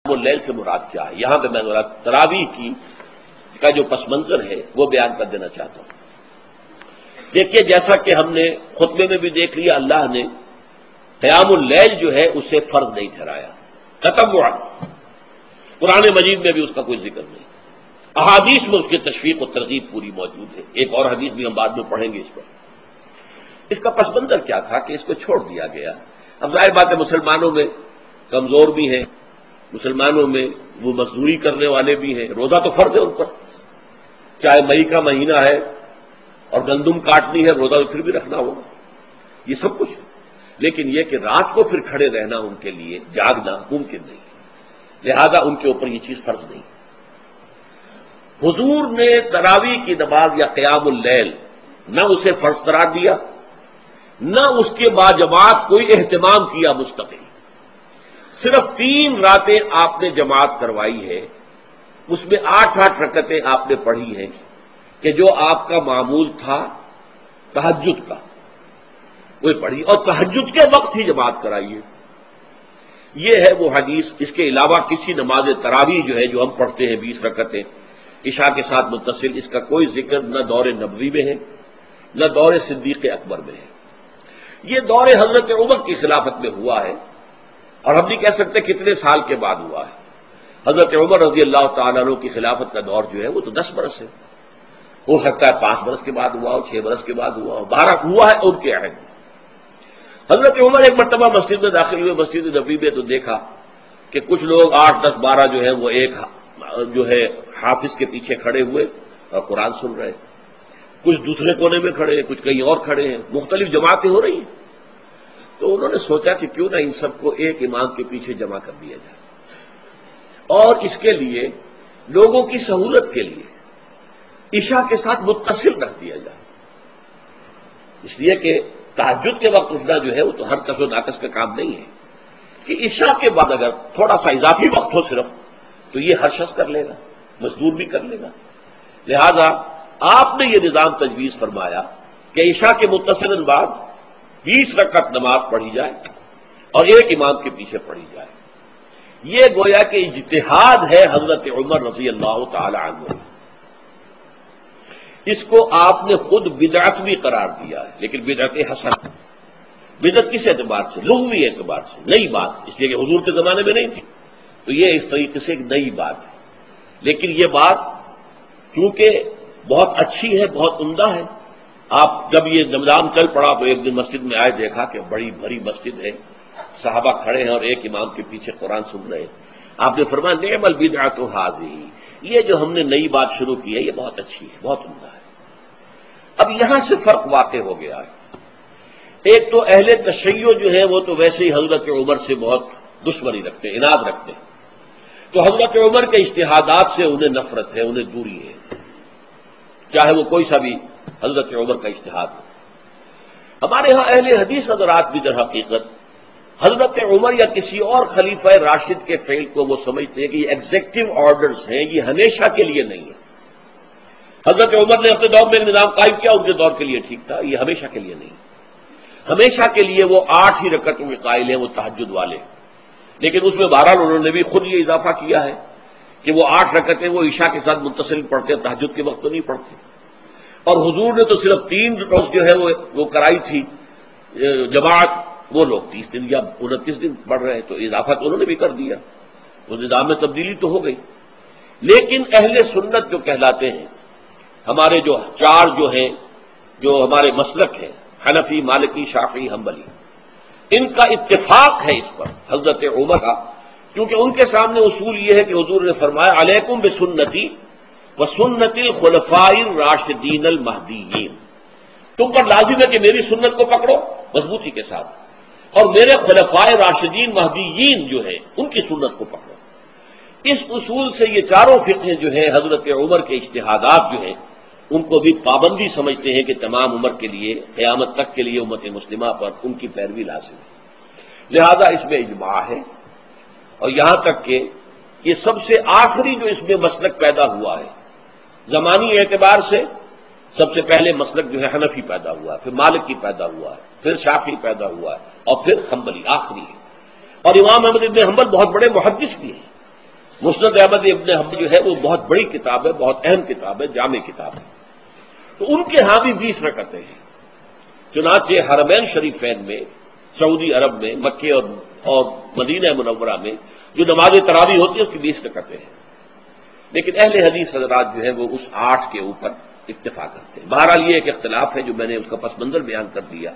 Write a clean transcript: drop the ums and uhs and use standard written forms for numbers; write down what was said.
اللیل سے مراد کیا ہے؟ یہاں پہ میں تراویح کا جو پس منظر ہے وہ بیان کر دینا چاہتا ہوں۔ دیکھیے، جیسا کہ ہم نے خطبے میں بھی دیکھ لیا، اللہ نے قیام اللیل جو ہے اسے فرض نہیں ٹھہرایا، تطوعا۔ قرآن مجید میں بھی اس کا کوئی ذکر نہیں، احادیث میں اس کی تشویق و ترغیب پوری موجود ہے۔ ایک اور حدیث بھی ہم بعد میں پڑھیں گے اس پر۔ اس کا پس منظر کیا تھا کہ اس کو چھوڑ دیا گیا۔ اب ظاہر بات ہے مسلمانوں میں کمزور بھی ہیں، مسلمانوں میں وہ مزدوری کرنے والے بھی ہیں، روزہ تو فرض ہے ان پر، چاہے مئی کا مہینہ ہے اور گندم کاٹنی ہے، روزہ تو پھر بھی رکھنا ہوگا، یہ سب کچھ ہے۔ لیکن یہ کہ رات کو پھر کھڑے رہنا ان کے لیے، جاگنا ممکن نہیں، لہذا ان کے اوپر یہ چیز فرض نہیں۔ حضور نے تراویح کی نماز یا قیام اللیل نہ اسے فرض قرار دیا، نہ اس کے بعد جماعت کوئی اہتمام کیا مستقل۔ صرف 3 راتیں آپ نے جماعت کروائی ہے، اس میں 8 رکعتیں آپ نے پڑھی ہیں کہ جو آپ کا معمول تھا تہجد کا، وہ پڑھی، اور تہجد کے وقت ہی جماعت کرائی ہے۔ یہ ہے وہ حدیث۔ اس کے علاوہ کسی نماز تراویح جو ہے جو ہم پڑھتے ہیں 20 رکعتیں عشاء کے ساتھ متصل، اس کا کوئی ذکر نہ دور نبوی میں ہے نہ دور صدیق اکبر میں ہے۔ یہ دور حضرت عمر کی خلافت میں ہوا ہے، اور ہم نہیں کہہ سکتے کتنے سال کے بعد ہوا ہے۔ حضرت عمر رضی اللہ تعالیٰ عنہ کی خلافت کا دور جو ہے وہ تو 10 برس ہے، ہو سکتا ہے 5 برس کے بعد ہوا ہو، 6 برس کے بعد ہوا ہو، 12 ہوا ہے ان کے عہد میں۔ حضرت عمر ایک مرتبہ مسجد میں داخل ہوئے، مسجد نبوی میں، تو دیکھا کہ کچھ لوگ 8، 10، 12 جو ہے وہ ایک جو ہے حافظ کے پیچھے کھڑے ہوئے اور قرآن سن رہے، کچھ دوسرے کونے میں کھڑے ہیں، کچھ کہیں اور کھڑے ہیں، مختلف جماعتیں ہو رہی ہیں۔ تو انہوں نے سوچا کہ کیوں نہ ان سب کو ایک امام کے پیچھے جمع کر دیا جائے، اور اس کے لیے لوگوں کی سہولت کے لیے عشاء کے ساتھ متصل رکھ دیا جائے، اس لیے کہ تہجد کے وقت اٹھنا جو ہے وہ تو ہر کس و ناقص کا کام نہیں ہے، کہ عشاء کے بعد اگر تھوڑا سا اضافی وقت ہو صرف، تو یہ ہر شخص کر لے گا، مزدور بھی کر لے گا۔ لہذا آپ نے یہ نظام تجویز فرمایا کہ عشاء کے متصل بعد 20 رکعت نماز پڑھی جائے اور ایک امام کے پیچھے پڑھی جائے۔ یہ گویا کہ اجتہاد ہے حضرت عمر رضی اللہ تعالی عنہ، اس کو آپ نے خود بدعت بھی قرار دیا ہے، لیکن بدعت حسن۔ بدعت کس اعتبار سے؟ لغوی اعتبار سے، نئی بات، اس لیے کہ حضور کے زمانے میں نہیں تھی، تو یہ اس طریقے سے ایک نئی بات ہے۔ لیکن یہ بات چونکہ بہت اچھی ہے، بہت عمدہ ہے۔ آپ جب یہ نظام چل پڑا تو ایک دن مسجد میں آئے، دیکھا کہ بڑی بھری مسجد ہے، صحابہ کھڑے ہیں اور ایک امام کے پیچھے قرآن سن رہے ہیں۔ آپ نے فرمایا نعم البدعۃ ھذہ، یہ جو ہم نے نئی بات شروع کی ہے یہ بہت اچھی ہے، بہت عمدہ ہے۔ اب یہاں سے فرق واقع ہو گیا ہے۔ ایک تو اہل تشیع جو ہے وہ تو ویسے ہی حضرت عمر سے بہت دشمنی رکھتے ہیں، عناد رکھتے ہیں، تو حضرت عمر کے اجتہادات سے انہیں نفرت ہے، انہیں دوری ہے، چاہے وہ کوئی سا بھی حضرت عمر کا اجتہاد ہو۔ ہمارے ہاں اہل حدیث حضرات بھی در حقیقت حضرت عمر یا کسی اور خلیفہ راشد کے فعل کو وہ سمجھتے ہیں کہ یہ ایگزیکٹو آرڈرز ہیں، یہ ہمیشہ کے لیے نہیں ہے۔ حضرت عمر نے اپنے دور میں ایک نظام قائم کیا، ان کے دور کے لیے ٹھیک تھا، یہ ہمیشہ کے لیے نہیں۔ ہمیشہ کے لیے وہ 8 ہی رکعتوں کے قائل ہیں، وہ تہجد والے، لیکن اس میں بہرحال انہوں نے بھی خود یہ اضافہ کیا ہے کہ وہ 8 رکعتیں وہ عشاء کے ساتھ متصل پڑھتے ہیں، تہجد کے وقت تو نہیں پڑھتے۔ اور حضور نے تو صرف 3 روز جو ہے وہ کرائی تھی جماعت، وہ لوگ 30 دن یا 29 دن پڑھ رہے ہیں، تو اضافہ تو انہوں نے بھی کر دیا، وہ نظام میں تبدیلی تو ہو گئی۔ لیکن اہل سنت جو کہلاتے ہیں، ہمارے جو 4 جو ہیں، جو ہمارے مسلک ہیں، حنفی، مالکی، شافعی، حنبلی، ان کا اتفاق ہے اس پر حضرت عمر کا، کیونکہ ان کے سامنے اصول یہ ہے کہ حضور نے فرمایا علیکم بسنتی وسنت الخلفاء الراشدین المہدیین، تم پر لازم ہے کہ میری سنت کو پکڑو مضبوطی کے ساتھ، اور میرے خلفاء راشدین مہدیین جو ہیں ان کی سنت کو پکڑو۔ اس اصول سے یہ 4 فقہ جو ہیں حضرت عمر کے اجتہادات جو ہیں ان کو بھی پابندی سمجھتے ہیں کہ تمام عمر کے لیے، قیامت تک کے لیے امت مسلمہ پر ان کی پیروی لازم ہے، لہذا اس میں اجماع ہے۔ اور یہاں تک کہ یہ سب سے آخری جو اس میں مسلک پیدا ہوا ہے زمانی اعتبار سے، سب سے پہلے مسلک جو ہے حنفی پیدا ہوا ہے، پھر مالکی پیدا ہوا ہے، پھر شافعی پیدا ہوا ہے، اور پھر حنبلی آخری ہے۔ اور امام احمد بن حنبل بہت بڑے محدث بھی ہیں، مسند احمد ابن حنبل جو ہے وہ بہت بڑی کتاب ہے، بہت اہم کتاب ہے، جامع کتاب ہے، تو ان کے ہاں بھی 20 رکعتیں ہیں۔ چنانچہ حرمین شریفین میں، سعودی عرب میں، مکے اور مدینہ منورہ میں جو نماز تراویح ہوتی ہے اس کی 20 رکعتیں ہیں، لیکن اہل حدیث حضرات جو ہے وہ اس 8 کے اوپر اتفاق کرتے ہیں۔ بہرحال یہ ایک اختلاف ہے جو میں نے اس کا پس منظر بیان کر دیا۔